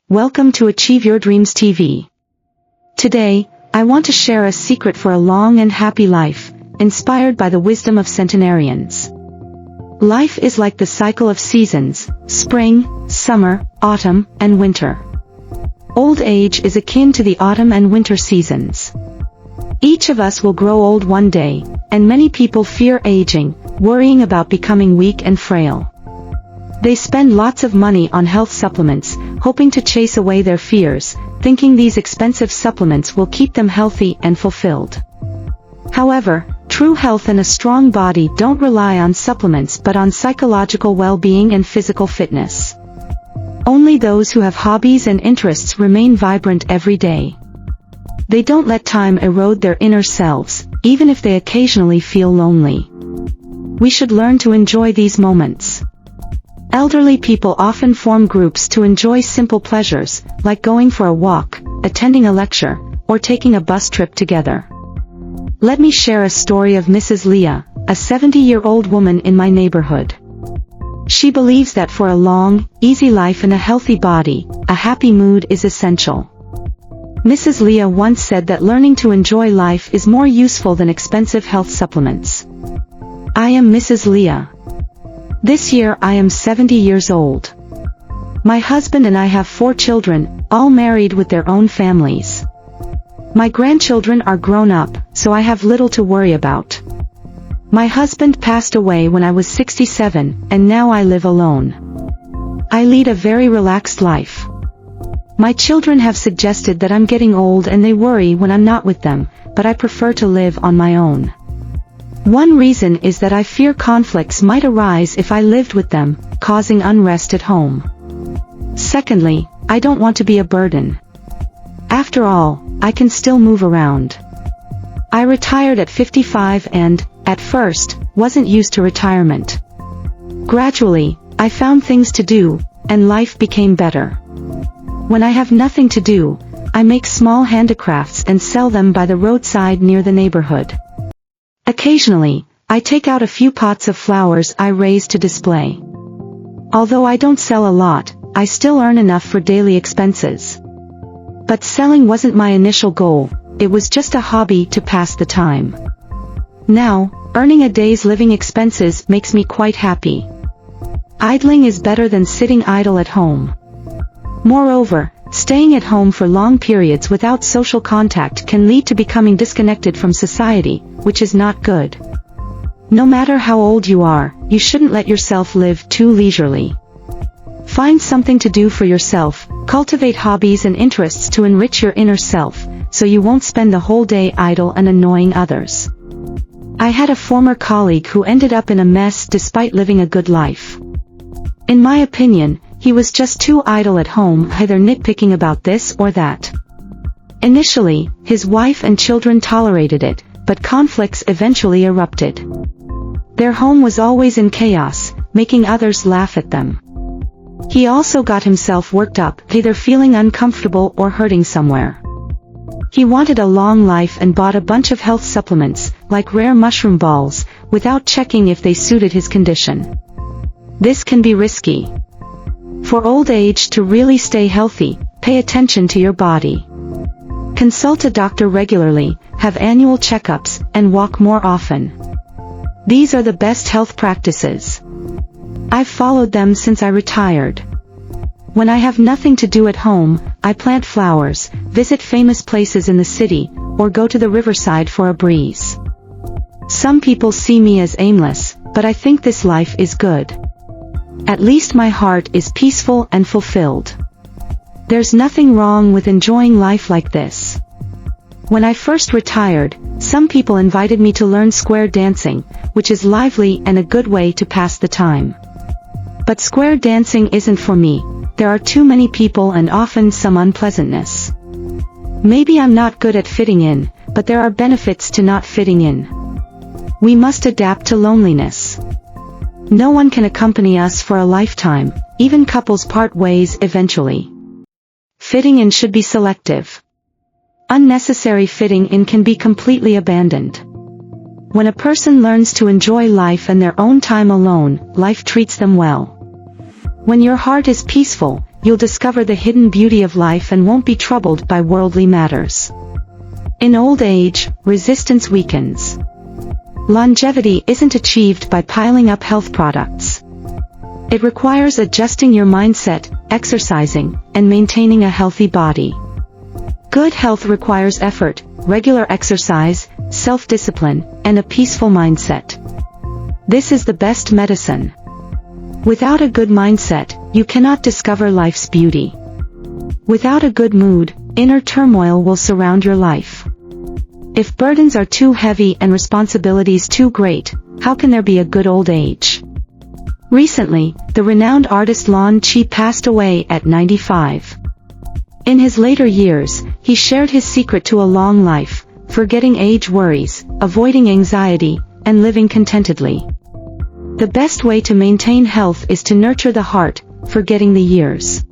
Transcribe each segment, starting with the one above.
Welcome to Achieve Your Dreams TV. Today, I want to share a secret for a long and happy life, inspired by the wisdom of centenarians. Life is like the cycle of seasons: spring, summer, autumn, and winter. Old age is akin to the autumn and winter seasons. Each of us will grow old one day, and many people fear aging, worrying about becoming weak and frail. They spend lots of money on health supplements, hoping to chase away their fears, thinking these expensive supplements will keep them healthy and fulfilled. However, true health and a strong body don't rely on supplements but on psychological well-being and physical fitness. Only those who have hobbies and interests remain vibrant every day. They don't let time erode their inner selves, even if they occasionally feel lonely. We should learn to enjoy these moments. Elderly people often form groups to enjoy simple pleasures, like going for a walk, attending a lecture, or taking a bus trip together. Let me share a story of Mrs. Leah, a 70-year-old woman in my neighborhood. She believes that for a long, easy life and a healthy body, a happy mood is essential. Mrs. Leah once said that learning to enjoy life is more useful than expensive health supplements. I am Mrs. Leah. This year I am 70 years old. My husband and I have 4 children, all married with their own families. My grandchildren are grown up, so I have little to worry about. My husband passed away when I was 67, and now I live alone. I lead a very relaxed life. My children have suggested that I'm getting old and they worry when I'm not with them, but I prefer to live on my own. One reason is that I fear conflicts might arise if I lived with them, causing unrest at home. Secondly, I don't want to be a burden. After all, I can still move around. I retired at 55 and, at first, wasn't used to retirement. Gradually, I found things to do, and life became better. When I have nothing to do, I make small handicrafts and sell them by the roadside near the neighborhood. Occasionally, I take out a few pots of flowers I raise to display. Although I don't sell a lot, I still earn enough for daily expenses. But selling wasn't my initial goal, it was just a hobby to pass the time. Now, earning a day's living expenses makes me quite happy. Idling is better than sitting idle at home. Moreover, staying at home for long periods without social contact can lead to becoming disconnected from society, which is not good. No matter how old you are, you shouldn't let yourself live too leisurely. Find something to do for yourself, cultivate hobbies and interests to enrich your inner self, so you won't spend the whole day idle and annoying others. I had a former colleague who ended up in a mess despite living a good life. In my opinion, he was just too idle at home, either nitpicking about this or that. Initially, his wife and children tolerated it, but conflicts eventually erupted. Their home was always in chaos, making others laugh at them. He also got himself worked up, either feeling uncomfortable or hurting somewhere. He wanted a long life and bought a bunch of health supplements, like rare mushroom balls, without checking if they suited his condition. This can be risky. For old age to really stay healthy, pay attention to your body. Consult a doctor regularly, have annual checkups, and walk more often. These are the best health practices. I've followed them since I retired. When I have nothing to do at home, I plant flowers, visit famous places in the city, or go to the riverside for a breeze. Some people see me as aimless, but I think this life is good. At least my heart is peaceful and fulfilled. There's nothing wrong with enjoying life like this. When I first retired, some people invited me to learn square dancing, which is lively and a good way to pass the time. But square dancing isn't for me. There are too many people and often some unpleasantness. Maybe I'm not good at fitting in, but there are benefits to not fitting in. We must adapt to loneliness. No one can accompany us for a lifetime, even couples part ways eventually. Fitting in should be selective. Unnecessary fitting in can be completely abandoned. When a person learns to enjoy life and their own time alone, life treats them well. When your heart is peaceful, you'll discover the hidden beauty of life and won't be troubled by worldly matters. In old age, resistance weakens. Longevity isn't achieved by piling up health products. It requires adjusting your mindset, exercising, and maintaining a healthy body. Good health requires effort, regular exercise, self-discipline, and a peaceful mindset. This is the best medicine. Without a good mindset, you cannot discover life's beauty. Without a good mood, inner turmoil will surround your life. If burdens are too heavy and responsibilities too great, how can there be a good old age? Recently, the renowned artist Lon Chi passed away at 95. In his later years, he shared his secret to a long life, forgetting age worries, avoiding anxiety, and living contentedly. The best way to maintain health is to nurture the heart, forgetting the years.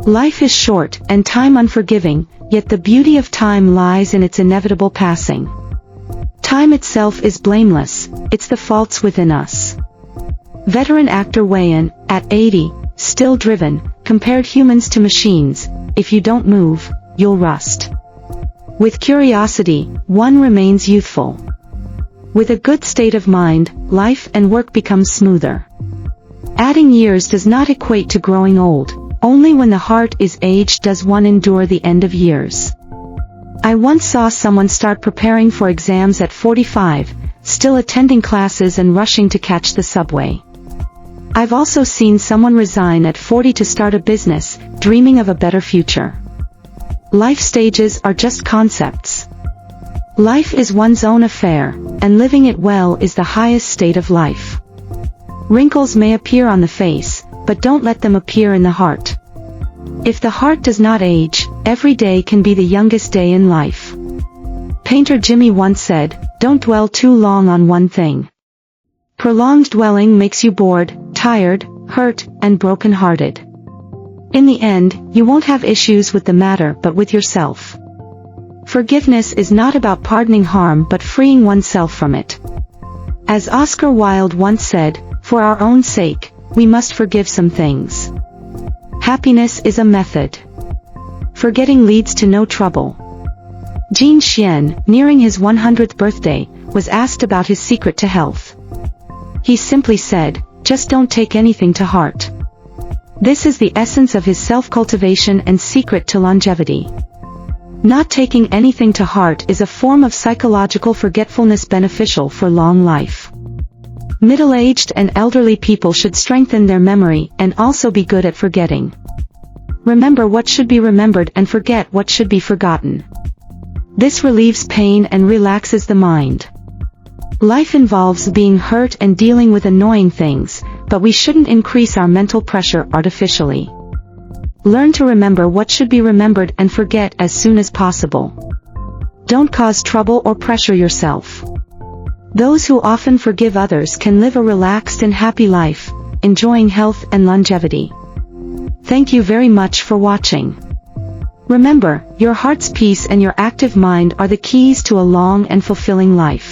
Life is short and time unforgiving, yet the beauty of time lies in its inevitable passing. Time itself is blameless, it's the faults within us. Veteran actor Wayne, at 80, still driven, compared humans to machines. If you don't move, you'll rust. With curiosity, one remains youthful. With a good state of mind, life and work become smoother. Adding years does not equate to growing old. Only when the heart is aged does one endure the end of years. I once saw someone start preparing for exams at 45, still attending classes and rushing to catch the subway. I've also seen someone resign at 40 to start a business, dreaming of a better future. Life stages are just concepts. Life is one's own affair, and living it well is the highest state of life. Wrinkles may appear on the face, but don't let them appear in the heart. If the heart does not age, every day can be the youngest day in life. Painter Jimmy once said, "Don't dwell too long on one thing. Prolonged dwelling makes you bored, tired, hurt, and broken-hearted. In the end, you won't have issues with the matter but with yourself." Forgiveness is not about pardoning harm but freeing oneself from it. As Oscar Wilde once said, "For our own sake, we must forgive some things." Happiness is a method. Forgetting leads to no trouble. Jean Chien, nearing his 100th birthday, was asked about his secret to health. He simply said, "Just don't take anything to heart." This is the essence of his self-cultivation and secret to longevity. Not taking anything to heart is a form of psychological forgetfulness beneficial for long life. Middle-aged and elderly people should strengthen their memory and also be good at forgetting. Remember what should be remembered and forget what should be forgotten. This relieves pain and relaxes the mind. Life involves being hurt and dealing with annoying things, but we shouldn't increase our mental pressure artificially. Learn to remember what should be remembered and forget as soon as possible. Don't cause trouble or pressure yourself. Those who often forgive others can live a relaxed and happy life, enjoying health and longevity. Thank you very much for watching. Remember, your heart's peace and your active mind are the keys to a long and fulfilling life.